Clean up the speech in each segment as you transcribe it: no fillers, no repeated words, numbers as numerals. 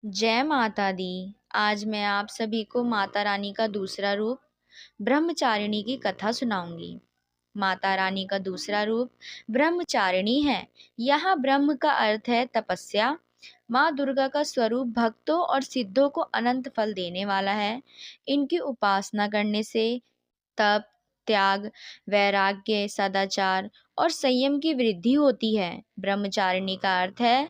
जय माता दी। आज मैं आप सभी को माता रानी का दूसरा रूप ब्रह्मचारिणी की कथा सुनाऊंगी। माता रानी का दूसरा रूप ब्रह्मचारिणी है। यहाँ ब्रह्म का अर्थ है तपस्या। माँ दुर्गा का स्वरूप भक्तों और सिद्धों को अनंत फल देने वाला है। इनकी उपासना करने से तप, त्याग, वैराग्य, सदाचार और संयम की वृद्धि होती है। ब्रह्मचारिणी का अर्थ है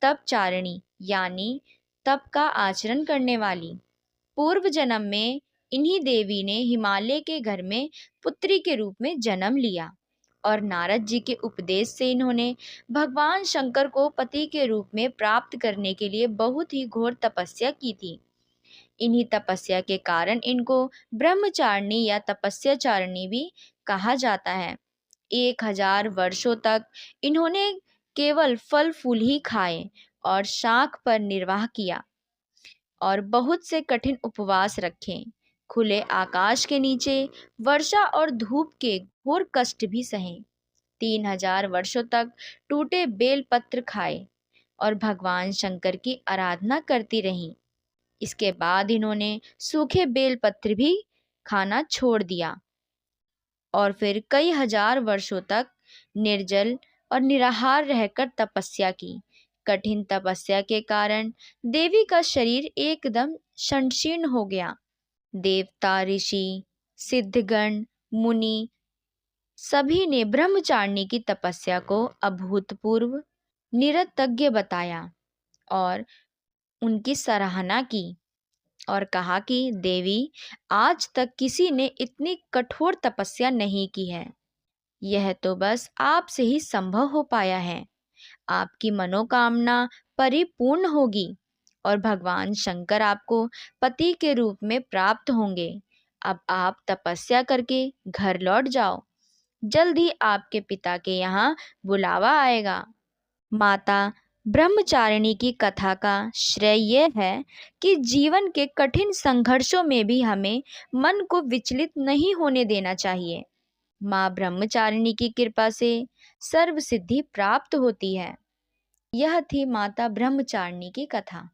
तपचारिणी, यानी तप का आचरण करने वाली। पूर्व जन्म में इन्हीं देवी ने हिमालय के घर में पुत्री के रूप में जन्म लिया और नारद जी के उपदेश से इन्होंने भगवान शंकर को पति के रूप में प्राप्त करने के लिए बहुत ही घोर तपस्या की थी। इन्हीं तपस्या के कारण इनको ब्रह्मचारिणी या तपस्याचारिणी भी कहा जाता है। 1000 वर्षों तक इन्होंने केवल फल फूल ही खाए और शाख पर निर्वाह किया और बहुत से कठिन उपवास रखे। खुले आकाश के नीचे वर्षा और धूप के घोर कष्ट भी सहे। 3000 वर्षों तक टूटे बेल पत्र खाए और भगवान शंकर की आराधना करती रहीं। इसके बाद इन्होंने सूखे बेल पत्र भी खाना छोड़ दिया और फिर कई हजार वर्षों तक निर्जल और निराहार रहकर तपस्या की। कठिन तपस्या के कारण देवी का शरीर एकदम क्षीण हो गया। देवता, ऋषि, सिद्धगण, मुनि सभी ने ब्रह्मचारिणी की तपस्या को अभूतपूर्व निरतज्ञ बताया और उनकी सराहना की और कहा कि देवी, आज तक किसी ने इतनी कठोर तपस्या नहीं की है। यह तो बस आपसे ही संभव हो पाया है। आपकी मनोकामना परिपूर्ण होगी और भगवान शंकर आपको पति के रूप में प्राप्त होंगे। अब आप तपस्या करके घर लौट जाओ। जल्द ही आपके पिता के यहाँ बुलावा आएगा। माता ब्रह्मचारिणी की कथा का श्रेय यह है कि जीवन के कठिन संघर्षों में भी हमें मन को विचलित नहीं होने देना चाहिए। माँ ब्रह्मचारिणी की कृपा से सर्व सिद्धि प्राप्त होती है। यह थी माता ब्रह्मचारिणी की कथा।